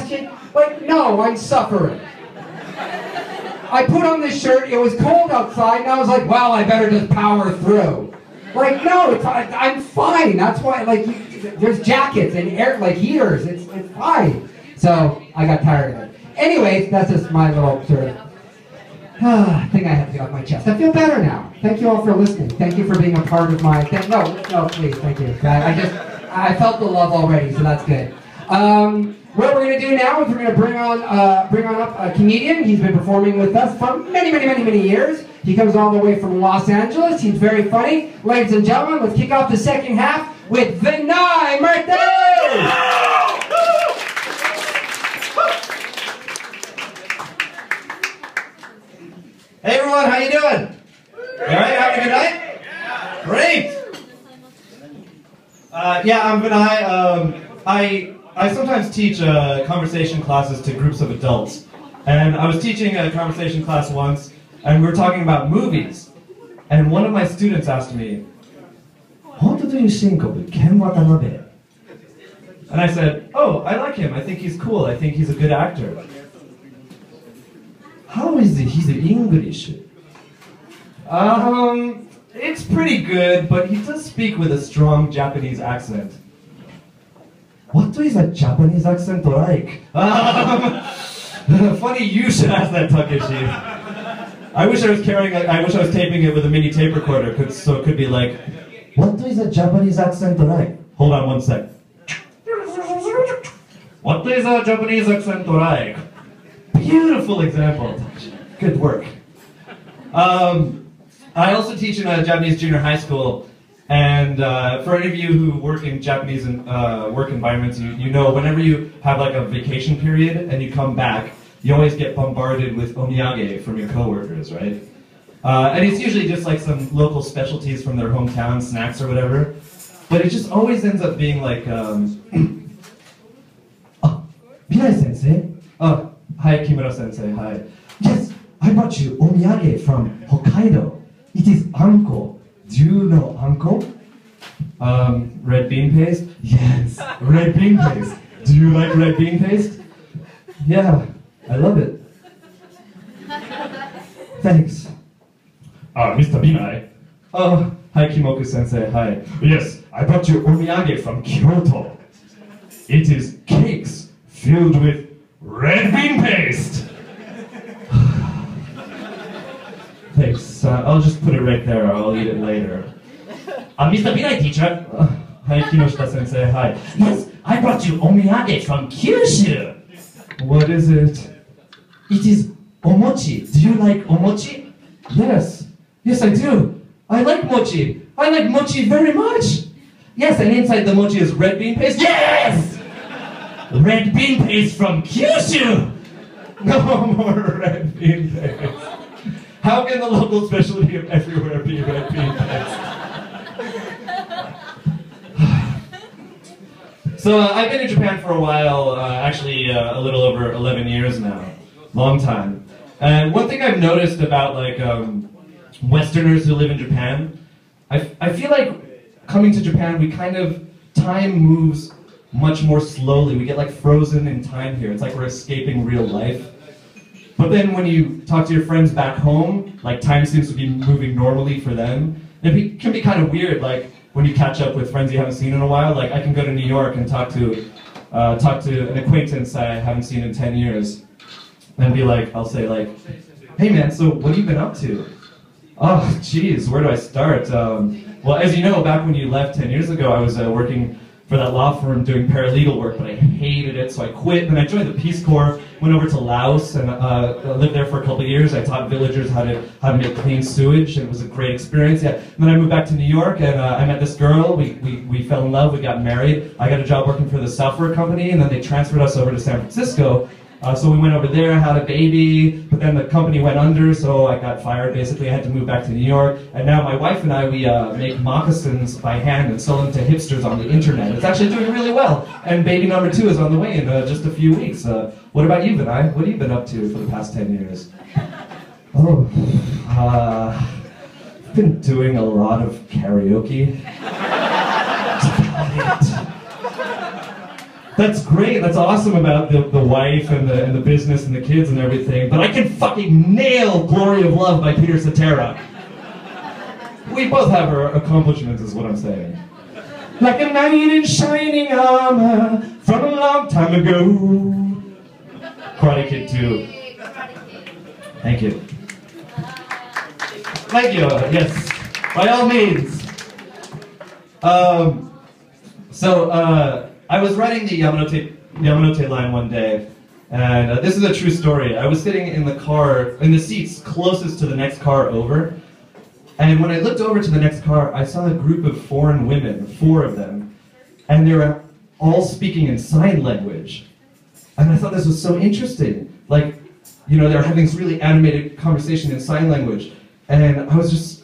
question? Like, no, I'm suffering. I put on this shirt, it was cold outside, and I was like, well, I better just power through. Like, no, I'm fine. That's why, like, there's jackets and air, like, heaters. It's fine. So, I got tired of it. Anyways, that's just my little sort of thing I have to get off my chest. I feel better now. Thank you all for listening. Thank you for being a part of my... No, please, thank you. I felt the love already, so that's good. What we're going to do now is we're going to bring on up a comedian. He's been performing with us for many years. He comes all the way from Los Angeles. He's very funny. Ladies and gentlemen, let's kick off the second half with Vinay Martin! Hey everyone, how you doing? All right, having a good night? Yeah. Great! I'm Vinay. I sometimes teach conversation classes to groups of adults. And I was teaching a conversation class once, and we were talking about movies. And one of my students asked me, "What do you think of Ken Watanabe?" And I said, "Oh, I like him. I think he's cool. I think he's a good actor." "How is his English?" It's pretty good, but he does speak with a strong Japanese accent." "What is a Japanese accent like?" Funny you should ask that, Takeshi. I wish I was taping it with a mini tape recorder, so it could be like, "What is a Japanese accent like?" Hold on one sec. "What is a Japanese accent like?" Beautiful example. Good work. I also teach in a Japanese junior high school, and for any of you who work in Japanese work environments, you know whenever you have like a vacation period and you come back, you always get bombarded with omiyage from your coworkers, right? And it's usually just like some local specialties from their hometown, snacks or whatever. But it just always ends up being like, Vinay sensei? Oh, hi Kimura sensei, hi. Yes, I brought you omiyage from Hokkaido. It is anko. Do you know anko? Red bean paste? Yes, red bean paste. Do you like red bean paste? Yeah, I love it. Thanks. Mr. Vinay. Oh, hi Kimoku sensei, hi. Yes, I brought you omiyage from Kyoto. It is cakes filled with red bean paste. Thanks. I'll just put it right there. I'll eat it later. Mr. Vinay, teacher. Hi, Kinoshita sensei. Hi. Yes, I brought you omiyage from Kyushu. What is it? It is omochi. Do you like omochi? Yes. Yes, I do. I like mochi. I like mochi very much. Yes, and inside the mochi is red bean paste. Yes! Red bean paste from Kyushu. No more red bean paste. How can the local specialty of everywhere be red bean paste? So I've been in Japan for a while, actually a little over 11 years now. Long time. And one thing I've noticed about like Westerners who live in Japan, I feel like coming to Japan, time moves much more slowly. We get like frozen in time here. It's like we're escaping real life. But then when you talk to your friends back home, like time seems to be moving normally for them. It can be kind of weird, like when you catch up with friends you haven't seen in a while. Like I can go to New York and talk to an acquaintance I haven't seen in 10 years. And be like, I'll say like, "Hey man, so what have you been up to?" "Oh, geez, where do I start?" Well, as you know, back when you left 10 years ago, I was working for that law firm doing paralegal work, but I hated it, so I quit. And I joined the Peace Corps, went over to Laos, and lived there for a couple of years. I taught villagers how to make clean sewage, and it was a great experience. Yeah. And then I moved back to New York, and I met this girl. We fell in love. We got married. I got a job working for the software company, and then they transferred us over to San Francisco. So we went over there, had a baby, but then the company went under, so I got fired. Basically, I had to move back to New York. And now my wife and I, we make moccasins by hand and sell them to hipsters on the internet. It's actually doing really well. And baby number 2 is on the way in just a few weeks. What about you, Vinay? What have you been up to for the past 10 years? Oh, I've been doing a lot of karaoke. That's great, that's awesome about the wife and the business and the kids and everything, but I can fucking nail Glory of Love by Peter Cetera. We both have our accomplishments, is what I'm saying. Like a knight in shining armor from a long time ago. Karate Kid 2. Thank you. Thank you, yes, by all means. I was riding the Yamanote line one day, and this is a true story. I was sitting in the car, in the seats closest to the next car over, and when I looked over to the next car, I saw a group of foreign women, 4 of them, and they were all speaking in sign language. And I thought this was so interesting. Like, you know, they're having this really animated conversation in sign language, and I was just,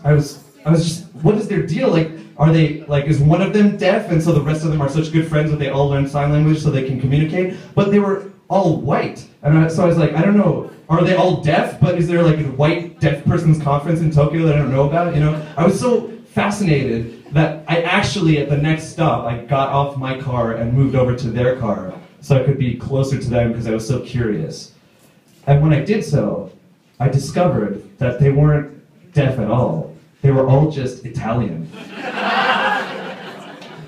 what is their deal? Like, are they, like, is one of them deaf, and so the rest of them are such good friends that they all learn sign language so they can communicate? But they were all white, and so I was like, I don't know, are they all deaf, but is there like a white deaf person's conference in Tokyo that I don't know about, you know? I was so fascinated that I actually, at the next stop, I got off my car and moved over to their car so I could be closer to them because I was so curious. And when I did so, I discovered that they weren't deaf at all. They were all just Italian.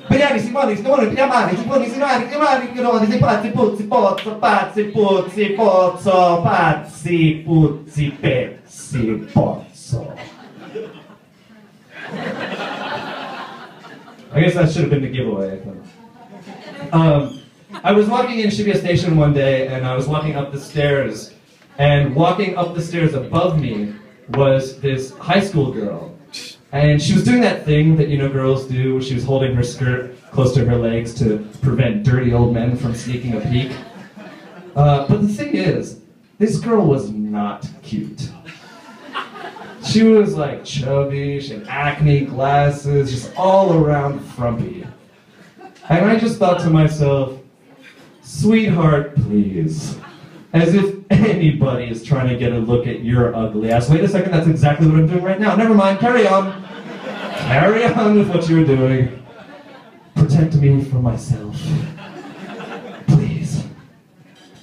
Vediamo, Simone, Simone, Simone, Simone, Simone, Simone, pazzi, puzzi, pozzo, pazzi, puzzi, pozzo, pazzi, puzzi, pezzi, pozzo. I guess that should have been the giveaway, I think. I was walking in Shibuya Station one day, and I was walking up the stairs, and walking up the stairs above me was this high school girl. And she was doing that thing that, you know, girls do, where she was holding her skirt close to her legs to prevent dirty old men from sneaking a peek. But the thing is, this girl was not cute. She was like chubby, she had acne, glasses, just all around frumpy. And I just thought to myself, sweetheart, please. As if anybody is trying to get a look at your ugly ass. Wait a second, that's exactly what I'm doing right now. Never mind, carry on. Carry on with what you're doing. Protect me from myself. Please.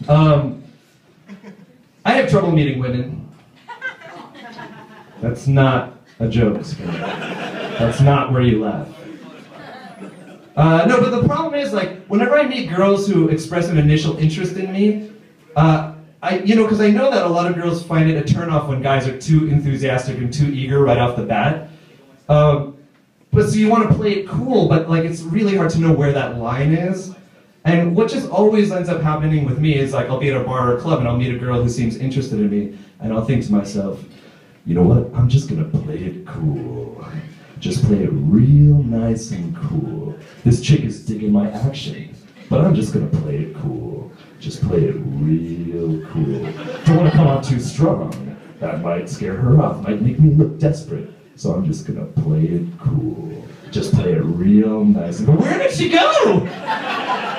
I have trouble meeting women. That's not a joke, Spin. That's not where you laugh. No, but the problem is, like, whenever I meet girls who express an initial interest in me, because I know that a lot of girls find it a turnoff when guys are too enthusiastic and too eager right off the bat. But so you want to play it cool, but like it's really hard to know where that line is. And what just always ends up happening with me is like I'll be at a bar or a club and I'll meet a girl who seems interested in me, and I'll think to myself, you know what? I'm just gonna play it cool. Just play it real nice and cool. This chick is digging my action, but I'm just gonna play it cool. Just play it real cool. Don't want to come out too strong. That might scare her off, might make me look desperate. So I'm just gonna play it cool. Just play it real nice. But where did she go?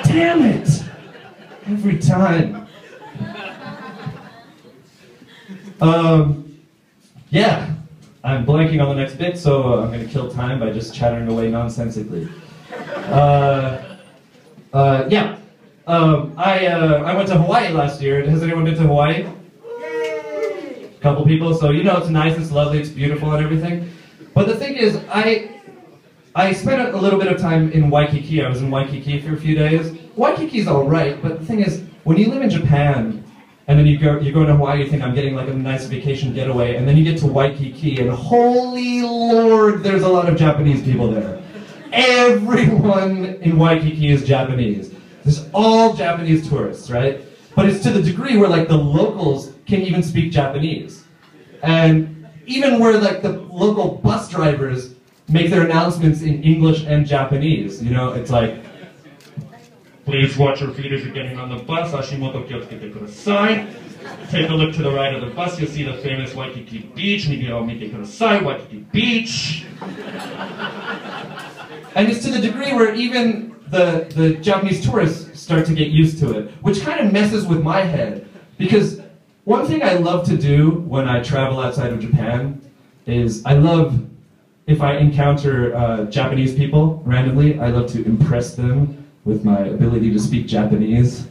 Damn it! Every time. Yeah. I'm blanking on the next bit, so I'm gonna kill time by just chattering away nonsensically. Yeah. I went to Hawaii last year. Has anyone been to Hawaii? Yay! Couple people. So you know it's nice, it's lovely, it's beautiful and everything. But the thing is, I spent a little bit of time in Waikiki. I was in Waikiki for a few days. Waikiki's all right, but the thing is, when you live in Japan, and then you go to Hawaii, you think I'm getting like a nice vacation getaway, and then you get to Waikiki, and holy Lord, there's a lot of Japanese people there. Everyone in Waikiki is Japanese. There's all Japanese tourists, right? But it's to the degree where like the locals can even speak Japanese. And even where like the local bus drivers make their announcements in English and Japanese. You know, it's like, please watch your feet as you're getting on the bus. Ashimoto kyotsukete kudasai. Take a look to the right of the bus. You'll see the famous Waikiki Beach. Mite kudasai, Waikiki Beach. And it's to the degree where even the Japanese tourists start to get used to it, which kind of messes with my head. Because one thing I love to do when I travel outside of Japan is I love, if I encounter Japanese people randomly, I love to impress them with my ability to speak Japanese.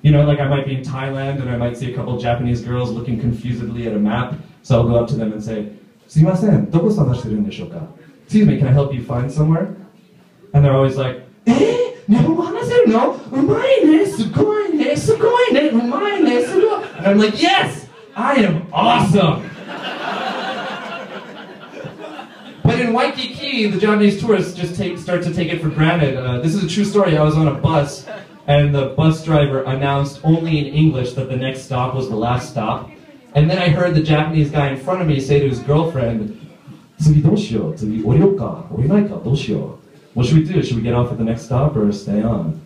You know, like I might be in Thailand and I might see a couple Japanese girls looking confusedly at a map, so I'll go up to them and say, "Sumimasen, doko sadashiteru desu ka? Excuse me, can I help you find somewhere?" And they're always like, "Eh? Nihongo hanaseru no? Umai ne, sugoi ne, sugoi ne, umai ne, sugoi." And I'm like, "Yes, I am awesome." But in Waikiki, the Japanese tourists just start to take it for granted. This is a true story. I was on a bus, and the bus driver announced only in English that the next stop was the last stop. And then I heard the Japanese guy in front of me say to his girlfriend, "Tsugi doshio, tsugi oryo ka, orinai ka, doshio." What should we do? Should we get off at the next stop or stay on?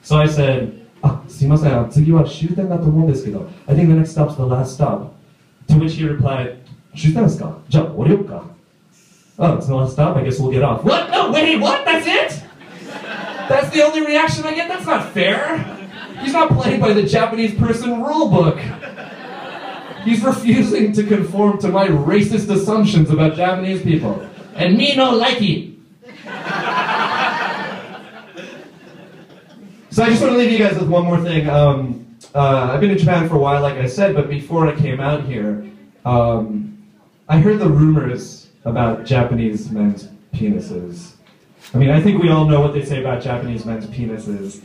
So I said, "Sumimasen, tsugi wa shuten da toumou desu kedo. I think the next stop's the last stop." To which he replied, "Shuten desu ka? Ja, oryo ka." "Oh, it's the last stop, I guess we'll get off." "What? No, wait, what? That's it? That's the only reaction I get? That's not fair. He's not playing by the Japanese person rule book. He's refusing to conform to my racist assumptions about Japanese people. And me no likey." So I just want to leave you guys with one more thing. I've been in Japan for a while, like I said, but before I came out here, I heard the rumors about Japanese men's penises. I mean, I think we all know what they say about Japanese men's penises.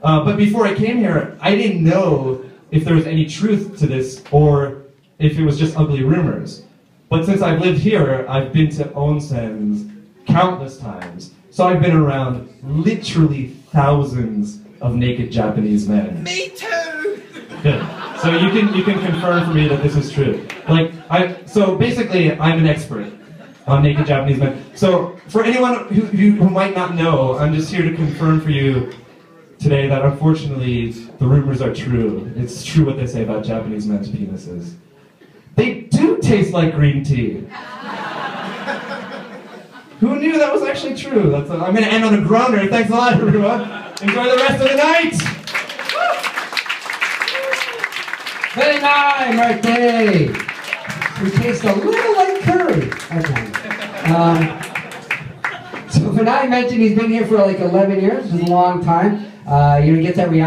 But before I came here, I didn't know if there was any truth to this or if it was just ugly rumors. But since I've lived here, I've been to onsens countless times. So I've been around literally thousands of naked Japanese men. Me too! Good. So you can confirm for me that this is true. So basically, I'm an expert on naked Japanese men. So for anyone who might not know, I'm just here to confirm for you today that unfortunately the rumors are true. It's true what they say about Japanese men's penises. They do taste like green tea. Who knew that was actually true? I'm going to end on a groaner. Thanks a lot, everyone. Enjoy the rest of the night. Very nice, birthday. We taste a little like curry. Okay. So Vinay mentioned he's been here for like 11 years, which is a long time. He gets that reality.